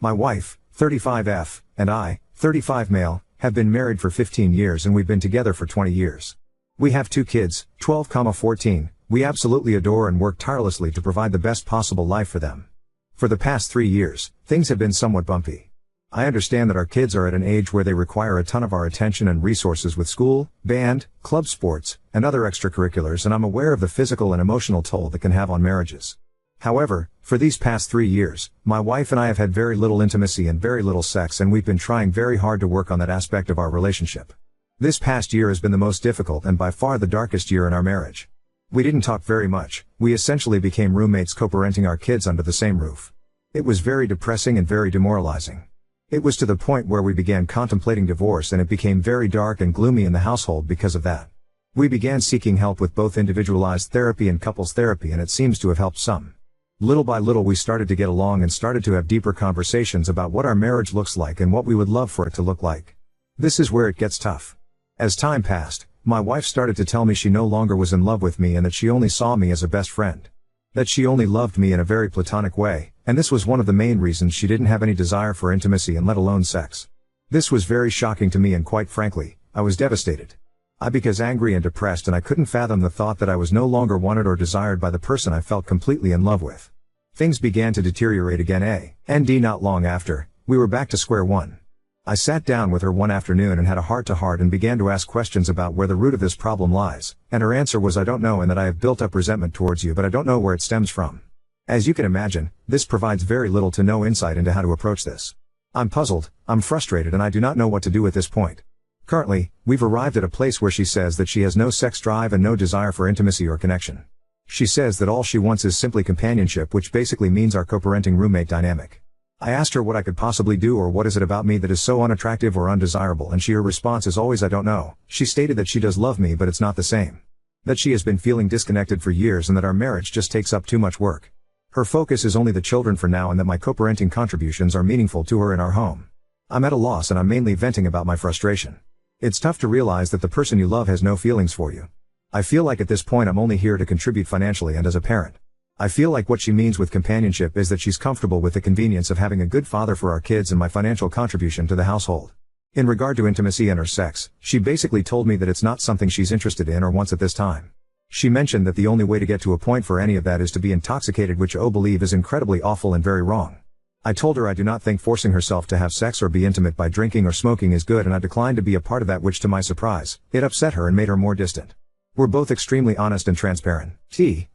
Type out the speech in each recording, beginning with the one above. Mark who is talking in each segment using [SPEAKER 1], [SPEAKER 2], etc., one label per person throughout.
[SPEAKER 1] My wife, 35F, and I, 35 male, have been married for 15 years and we've been together for 20 years. We have 2 kids, 12, 14. We absolutely adore and work tirelessly to provide the best possible life for them. For the past 3 years, things have been somewhat bumpy. I understand that our kids are at an age where they require a ton of our attention and resources with school, band, club sports, and other extracurriculars, and I'm aware of the physical and emotional toll that can have on marriages. However, for these past 3 years, my wife and I have had very little intimacy and very little sex, and we've been trying very hard to work on that aspect of our relationship. This past year has been the most difficult and by far the darkest year in our marriage. We didn't talk very much. We essentially became roommates co-parenting our kids under the same roof. It was very depressing and very demoralizing. It was to the point where we began contemplating divorce, and it became very dark and gloomy in the household because of that. We began seeking help with both individualized therapy and couples therapy, and it seems to have helped some. Little by little we started to get along and started to have deeper conversations about what our marriage looks like and what we would love for it to look like. This is where it gets tough. As time passed, my wife started to tell me she no longer was in love with me and that she only saw me as a best friend. That she only loved me in a very platonic way, and this was one of the main reasons she didn't have any desire for intimacy and let alone sex. This was very shocking to me, and quite frankly, I was devastated. I became angry and depressed, and I couldn't fathom the thought that I was no longer wanted or desired by the person I felt completely in love with. Things began to deteriorate again, and not long after, we were back to square one. I sat down with her one afternoon and had a heart-to-heart and began to ask questions about where the root of this problem lies, and her answer was, "I don't know, and that I have built up resentment towards you, but I don't know where it stems from." As you can imagine, this provides very little to no insight into how to approach this. I'm puzzled, I'm frustrated, and I do not know what to do at this point. Currently, we've arrived at a place where she says that she has no sex drive and no desire for intimacy or connection. She says that all she wants is simply companionship, which basically means our co-parenting roommate dynamic. I asked her what I could possibly do, or what is it about me that is so unattractive or undesirable, and her response is always, "I don't know." She stated that she does love me, but it's not the same. That she has been feeling disconnected for years and that our marriage just takes up too much work. Her focus is only the children for now, and that my co-parenting contributions are meaningful to her in our home. I'm at a loss, and I'm mainly venting about my frustration. It's tough to realize that the person you love has no feelings for you. I feel like at this point I'm only here to contribute financially and as a parent. I feel like what she means with companionship is that she's comfortable with the convenience of having a good father for our kids and my financial contribution to the household. In regard to intimacy and her sex, she basically told me that it's not something she's interested in or wants at this time. She mentioned that the only way to get to a point for any of that is to be intoxicated, which I believe is incredibly awful and very wrong. I told her I do not think forcing herself to have sex or be intimate by drinking or smoking is good, and I declined to be a part of that, which to my surprise, it upset her and made her more distant. We're both extremely honest and transparent.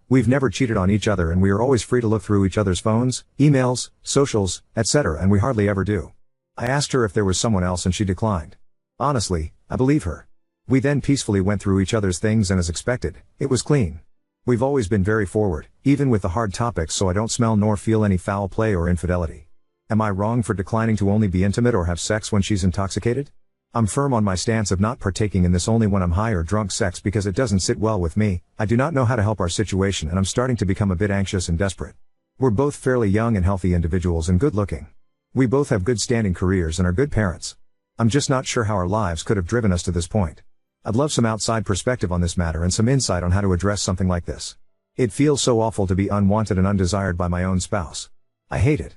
[SPEAKER 1] We've never cheated on each other, and we are always free to look through each other's phones, emails, socials, etc., and we hardly ever do. I asked her if there was someone else and she declined. Honestly, I believe her. We then peacefully went through each other's things, and as expected, it was clean. We've always been very forward, even with the hard topics, so I don't smell nor feel any foul play or infidelity. Am I wrong for declining to only be intimate or have sex when she's intoxicated? I'm firm on my stance of not partaking in this only when I'm high or drunk sex, because it doesn't sit well with me. I do not know how to help our situation, and I'm starting to become a bit anxious and desperate. We're both fairly young and healthy individuals and good looking. We both have good standing careers and are good parents. I'm just not sure how our lives could have driven us to this point. I'd love some outside perspective on this matter and some insight on how to address something like this. It feels so awful to be unwanted and undesired by my own spouse. I hate it.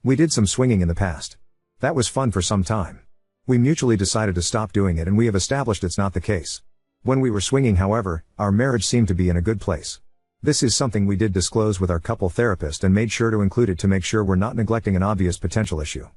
[SPEAKER 1] We did some swinging in the past. That was fun for some time. We mutually decided to stop doing it, and we have established it's not the case. When we were swinging, however, our marriage seemed to be in a good place. This is something we did disclose with our couple therapist and made sure to include it to make sure we're not neglecting an obvious potential issue.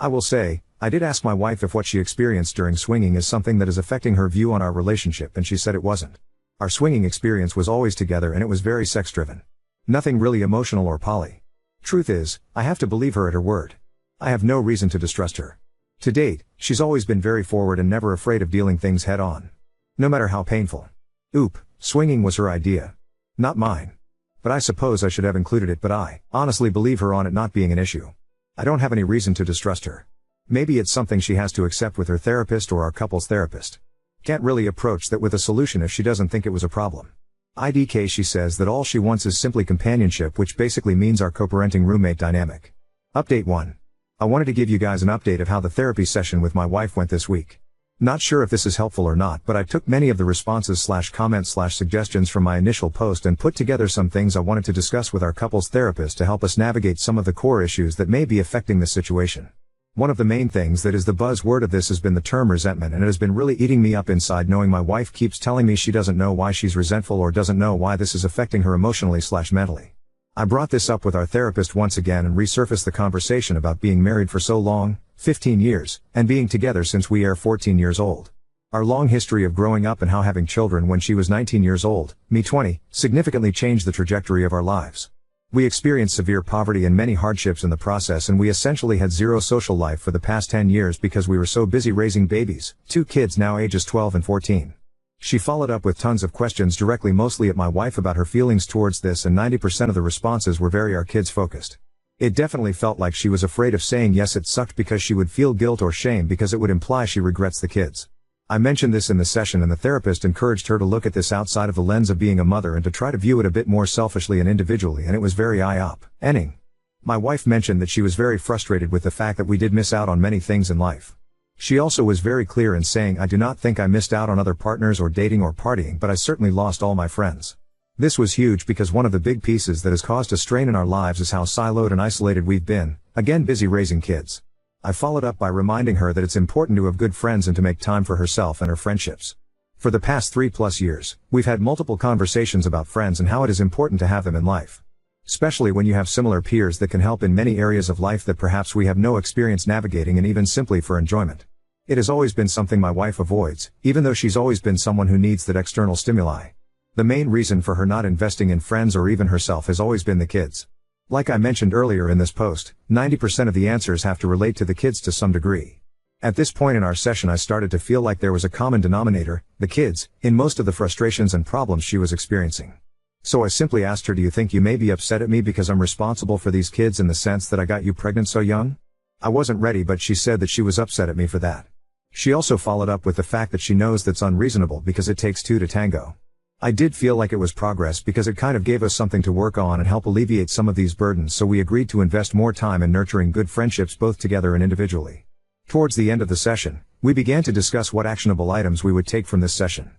[SPEAKER 1] I will say, I did ask my wife if what she experienced during swinging is something that is affecting her view on our relationship, and she said it wasn't. Our swinging experience was always together, and it was very sex-driven. Nothing really emotional or poly. Truth is, I have to believe her at her word. I have no reason to distrust her. To date, she's always been very forward and never afraid of dealing things head on. No matter how painful. Swinging was her idea. Not mine. But I suppose I should have included it, but I honestly believe her on it not being an issue. I don't have any reason to distrust her. Maybe it's something she has to accept with her therapist or our couple's therapist. Can't really approach that with a solution if she doesn't think it was a problem. She says that all she wants is simply companionship, which basically means our co-parenting roommate dynamic. Update 1. I wanted to give you guys an update of how the therapy session with my wife went this week. Not sure if this is helpful or not, but I took many of the responses/comments/suggestions from my initial post and put together some things I wanted to discuss with our couples therapist to help us navigate some of the core issues that may be affecting this situation. One of the main things that is the buzzword of this has been the term resentment, and it has been really eating me up inside knowing my wife keeps telling me she doesn't know why she's resentful or doesn't know why this is affecting her emotionally/mentally. I brought this up with our therapist once again and resurfaced the conversation about being married for so long, 15 years, and being together since we are 14 years old. Our long history of growing up and how having children when she was 19 years old, me 20, significantly changed the trajectory of our lives. We experienced severe poverty and many hardships in the process, and we essentially had zero social life for the past 10 years because we were so busy raising babies, 2 kids now ages 12 and 14. She followed up with tons of questions directly mostly at my wife about her feelings towards this, and 90% of the responses were very our kids focused. It definitely felt like she was afraid of saying yes it sucked because she would feel guilt or shame because it would imply she regrets the kids. I mentioned this in the session, and the therapist encouraged her to look at this outside of the lens of being a mother and to try to view it a bit more selfishly and individually, and it was very eye-opening. My wife mentioned that she was very frustrated with the fact that we did miss out on many things in life. She also was very clear in saying, I do not think I missed out on other partners or dating or partying, but I certainly lost all my friends. This was huge because one of the big pieces that has caused a strain in our lives is how siloed and isolated we've been, again busy raising kids. I followed up by reminding her that it's important to have good friends and to make time for herself and her friendships. For the past 3+ years, we've had multiple conversations about friends and how it is important to have them in life. Especially when you have similar peers that can help in many areas of life that perhaps we have no experience navigating, and even simply for enjoyment. It has always been something my wife avoids, even though she's always been someone who needs that external stimuli. The main reason for her not investing in friends or even herself has always been the kids. Like I mentioned earlier in this post, 90% of the answers have to relate to the kids to some degree. At this point in our session I started to feel like there was a common denominator, the kids, in most of the frustrations and problems she was experiencing. So I simply asked her, do you think you may be upset at me because I'm responsible for these kids in the sense that I got you pregnant so young? I wasn't ready, but she said that she was upset at me for that. She also followed up with the fact that she knows that's unreasonable because it takes 2 to tango. I did feel like it was progress because it kind of gave us something to work on and help alleviate some of these burdens, so we agreed to invest more time in nurturing good friendships both together and individually. Towards the end of the session, we began to discuss what actionable items we would take from this session.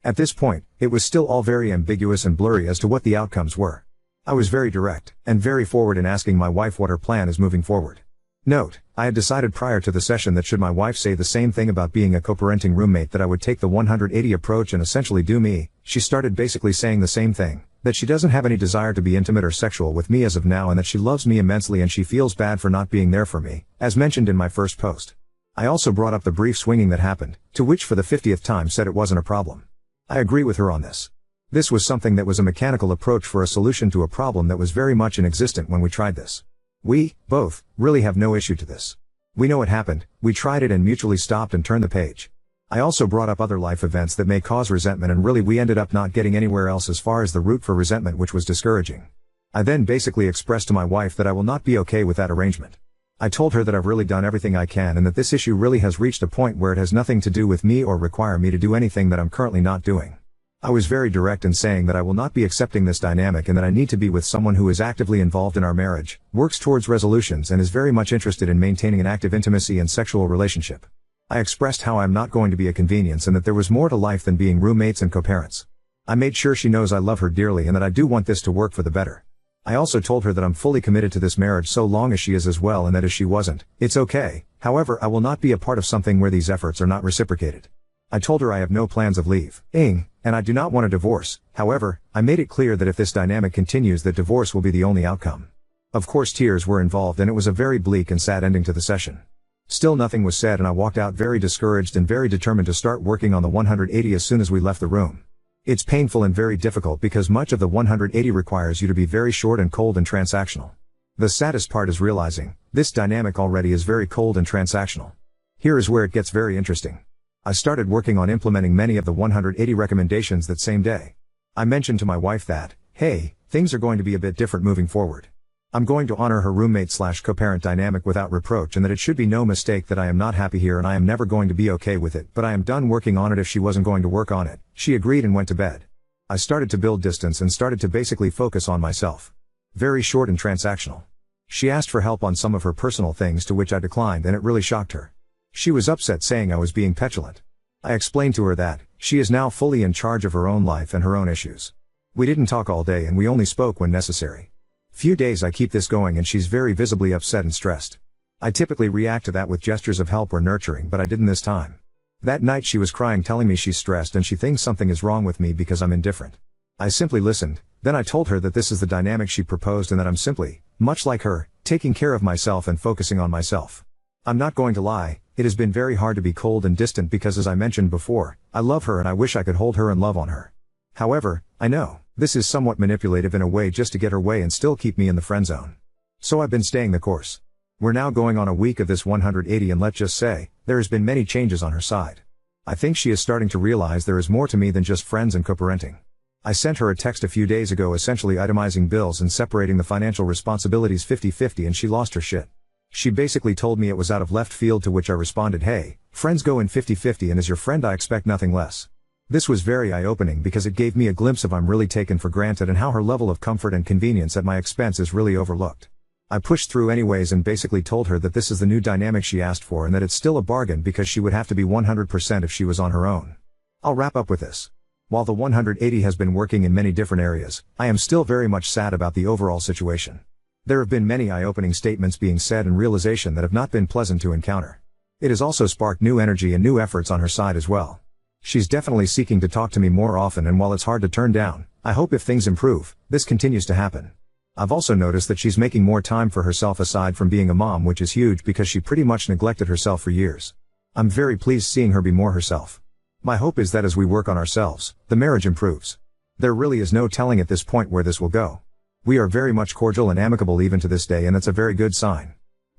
[SPEAKER 1] At this point, it was still all very ambiguous and blurry as to what the outcomes were. I was very direct and very forward in asking my wife what her plan is moving forward. Note, I had decided prior to the session that should my wife say the same thing about being a co-parenting roommate that I would take the 180 approach and essentially do me. She started basically saying the same thing, that she doesn't have any desire to be intimate or sexual with me as of now, and that she loves me immensely and she feels bad for not being there for me, as mentioned in my first post. I also brought up the brief swinging that happened, to which for the 50th time said it wasn't a problem. I agree with her on this. This was something that was a mechanical approach for a solution to a problem that was very much inexistent when we tried this. We, both, really have no issue to this. We know it happened, we tried it and mutually stopped and turned the page. I also brought up other life events that may cause resentment, and really we ended up not getting anywhere else as far as the root for resentment, which was discouraging. I then basically expressed to my wife that I will not be okay with that arrangement. I told her that I've really done everything I can and that this issue really has reached a point where it has nothing to do with me or require me to do anything that I'm currently not doing. I was very direct in saying that I will not be accepting this dynamic and that I need to be with someone who is actively involved in our marriage, works towards resolutions, and is very much interested in maintaining an active intimacy and sexual relationship. I expressed how I am not going to be a convenience and that there was more to life than being roommates and co-parents. I made sure she knows I love her dearly and that I do want this to work for the better. I also told her that I'm fully committed to this marriage so long as she is as well, and that if she wasn't, it's okay. However, I will not be a part of something where these efforts are not reciprocated. I told her I have no plans of leaving, and I do not want a divorce. However, I made it clear that if this dynamic continues, that divorce will be the only outcome. Of course, tears were involved and it was a very bleak and sad ending to the session. Still nothing was said and I walked out very discouraged and very determined to start working on the 180 as soon as we left the room. It's painful and very difficult because much of the 180 requires you to be very short and cold and transactional. The saddest part is realizing, this dynamic already is very cold and transactional. Here is where it gets very interesting. I started working on implementing many of the 180 recommendations that same day. I mentioned to my wife that, hey, things are going to be a bit different moving forward. I'm going to honor her roommate/co-parent dynamic without reproach, and that it should be no mistake that I am not happy here and I am never going to be okay with it, but I am done working on it if she wasn't going to work on it. She agreed and went to bed. I started to build distance and started to basically focus on myself. Very short and transactional. She asked for help on some of her personal things, to which I declined, and it really shocked her. She was upset, saying I was being petulant. I explained to her that she is now fully in charge of her own life and her own issues. We didn't talk all day and we only spoke when necessary. Few days I keep this going and she's very visibly upset and stressed. I typically react to that with gestures of help or nurturing, but I didn't this time. That night she was crying, telling me she's stressed and she thinks something is wrong with me because I'm indifferent. I simply listened, then I told her that this is the dynamic she proposed and that I'm simply, much like her, taking care of myself and focusing on myself. I'm not going to lie, it has been very hard to be cold and distant because, as I mentioned before, I love her and I wish I could hold her and love on her. However, I know this is somewhat manipulative in a way, just to get her way and still keep me in the friend zone. So I've been staying the course. We're now going on a week of this 180 and let's just say, there has been many changes on her side. I think she is starting to realize there is more to me than just friends and co-parenting. I sent her a text a few days ago essentially itemizing bills and separating the financial responsibilities 50-50 and she lost her shit. She basically told me it was out of left field, to which I responded, hey, friends go in 50-50 and as your friend I expect nothing less. This was very eye-opening because it gave me a glimpse of I'm really taken for granted and how her level of comfort and convenience at my expense is really overlooked. I pushed through anyways and basically told her that this is the new dynamic she asked for and that it's still a bargain because she would have to be 100% if she was on her own. I'll wrap up with this. While the 180 has been working in many different areas, I am still very much sad about the overall situation. There have been many eye-opening statements being said and realization that have not been pleasant to encounter. It has also sparked new energy and new efforts on her side as well. She's definitely seeking to talk to me more often, and while it's hard to turn down, I hope if things improve, this continues to happen. I've also noticed that she's making more time for herself aside from being a mom, which is huge because she pretty much neglected herself for years. I'm very pleased seeing her be more herself. My hope is that as we work on ourselves, the marriage improves. There really is no telling at this point where this will go. We are very much cordial and amicable even to this day, and that's a very good sign.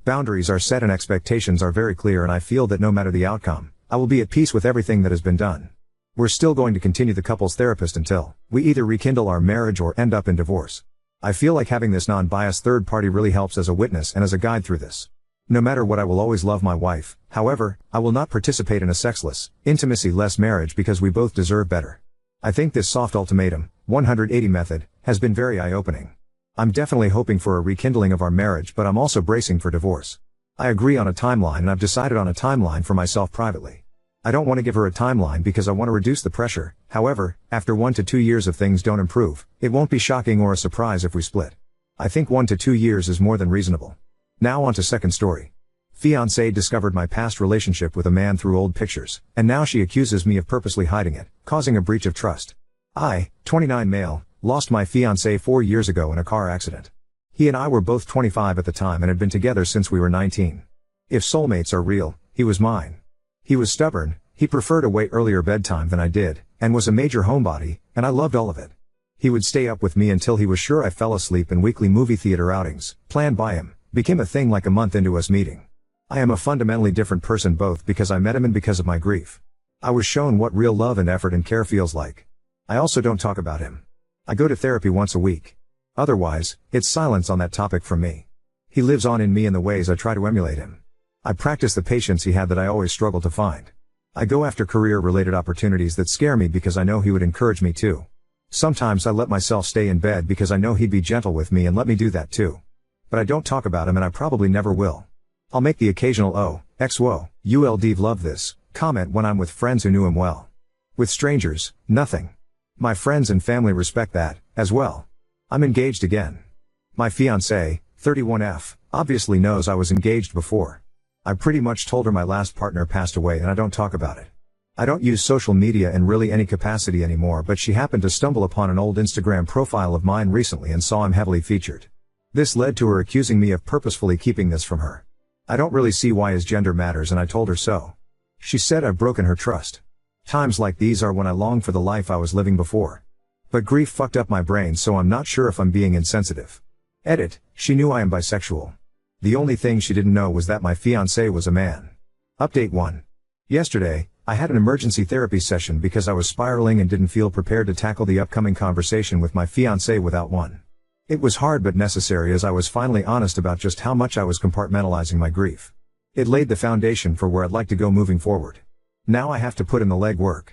[SPEAKER 1] Boundaries are set and expectations are very clear, and I feel that no matter the outcome, I will be at peace with everything that has been done. We're still going to continue the couples therapist until we either rekindle our marriage or end up in divorce. I feel like having this non-biased third party really helps as a witness and as a guide through this. No matter what, I will always love my wife. However, I will not participate in a sexless, intimacy-less marriage because we both deserve better. I think this soft ultimatum, 180 method, has been very eye-opening. I'm definitely hoping for a rekindling of our marriage, but I'm also bracing for divorce. I agree on a timeline, and I've decided on a timeline for myself privately. I don't want to give her a timeline because I want to reduce the pressure. However, after 1 to 2 years if things don't improve, it won't be shocking or a surprise if we split. I think 1 to 2 years is more than reasonable. Now on to second story. Fiancée discovered my past relationship with a man through old pictures, and now she accuses me of purposely hiding it, causing a breach of trust. I, 29 male, lost my fiancé 4 years ago in a car accident. He and I were both 25 at the time and had been together since we were 19. If soulmates are real, he was mine. He was stubborn, he preferred a way earlier bedtime than I did, and was a major homebody, and I loved all of it. He would stay up with me until he was sure I fell asleep, and weekly movie theater outings, planned by him, became a thing like a month into us meeting. I am a fundamentally different person, both because I met him and because of my grief. I was shown what real love and effort and care feels like. I also don't talk about him. I go to therapy once a week. Otherwise, it's silence on that topic from me. He lives on in me in the ways I try to emulate him. I practice the patience he had that I always struggle to find. I go after career-related opportunities that scare me because I know he would encourage me to. Sometimes I let myself stay in bed because I know he'd be gentle with me and let me do that too. But I don't talk about him, and I probably never will. I'll make the occasional XWO, ULD love this comment when I'm with friends who knew him well. With strangers, nothing. My friends and family respect that, as well. I'm engaged again. My fiancée, 31F, obviously knows I was engaged before. I pretty much told her my last partner passed away and I don't talk about it. I don't use social media in really any capacity anymore, but she happened to stumble upon an old Instagram profile of mine recently and saw him heavily featured. This led to her accusing me of purposefully keeping this from her. I don't really see why his gender matters, and I told her so. She said I've broken her trust. Times like these are when I long for the life I was living before. But grief fucked up my brain, so I'm not sure if I'm being insensitive. Edit, she knew I am bisexual. The only thing she didn't know was that my fiancé was a man. Update 1. Yesterday, I had an emergency therapy session because I was spiraling and didn't feel prepared to tackle the upcoming conversation with my fiancé without one. It was hard but necessary, as I was finally honest about just how much I was compartmentalizing my grief. It laid the foundation for where I'd like to go moving forward. Now I have to put in the legwork.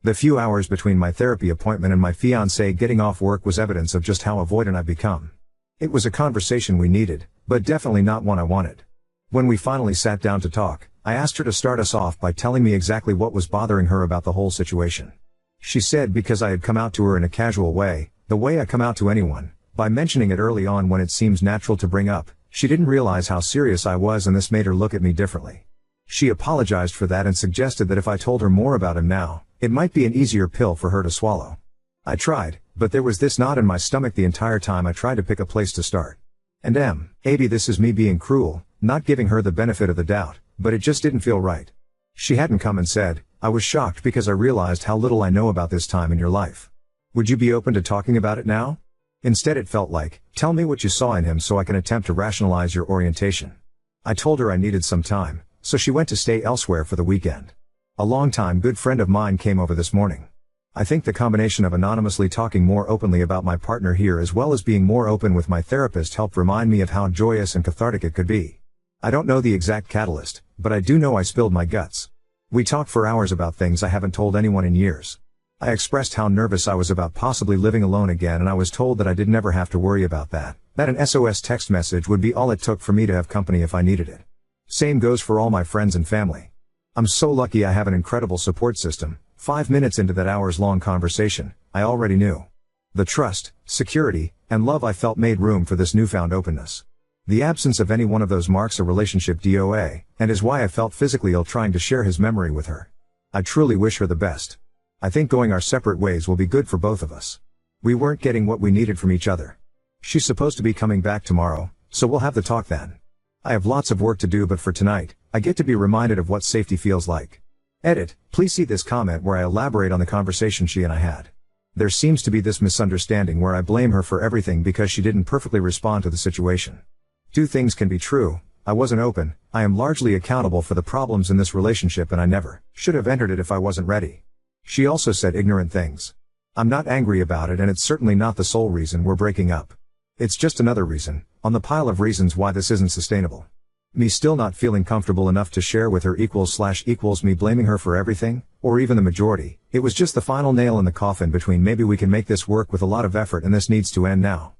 [SPEAKER 1] The few hours between my therapy appointment and my fiancé getting off work was evidence of just how avoidant I've become. It was a conversation we needed, but definitely not one I wanted. When we finally sat down to talk, I asked her to start us off by telling me exactly what was bothering her about the whole situation. She said because I had come out to her in a casual way, the way I come out to anyone, by mentioning it early on when it seems natural to bring up, she didn't realize how serious I was and this made her look at me differently. She apologized for that and suggested that if I told her more about him now, it might be an easier pill for her to swallow. I tried, but there was this knot in my stomach the entire time I tried to pick a place to start. And maybe this is me being cruel, not giving her the benefit of the doubt, but it just didn't feel right. She hadn't come and said, I was shocked because I realized how little I know about this time in your life. Would you be open to talking about it now? Instead it felt like, tell me what you saw in him so I can attempt to rationalize your orientation. I told her I needed some time, so she went to stay elsewhere for the weekend. A longtime good friend of mine came over this morning. I think the combination of anonymously talking more openly about my partner here as well as being more open with my therapist helped remind me of how joyous and cathartic it could be. I don't know the exact catalyst, but I do know I spilled my guts. We talked for hours about things I haven't told anyone in years. I expressed how nervous I was about possibly living alone again, and I was told that I did never have to worry about that an SOS text message would be all it took for me to have company if I needed it. Same goes for all my friends and family. I'm so lucky I have an incredible support system. 5 minutes into that hours-long conversation, I already knew. The trust, security, and love I felt made room for this newfound openness. The absence of any one of those marks a relationship DOA, and is why I felt physically ill trying to share his memory with her. I truly wish her the best. I think going our separate ways will be good for both of us. We weren't getting what we needed from each other. She's supposed to be coming back tomorrow, so we'll have the talk then. I have lots of work to do, but for tonight, I get to be reminded of what safety feels like. Edit, please see this comment where I elaborate on the conversation she and I had. There seems to be this misunderstanding where I blame her for everything because she didn't perfectly respond to the situation. Two things can be true. I wasn't open, I am largely accountable for the problems in this relationship and I never should have entered it if I wasn't ready. She also said ignorant things. I'm not angry about it and it's certainly not the sole reason we're breaking up. It's just another reason, on the pile of reasons why this isn't sustainable. Me still not feeling comfortable enough to share with her equals me blaming her for everything, or even the majority. It was just the final nail in the coffin between maybe we can make this work with a lot of effort and this needs to end now.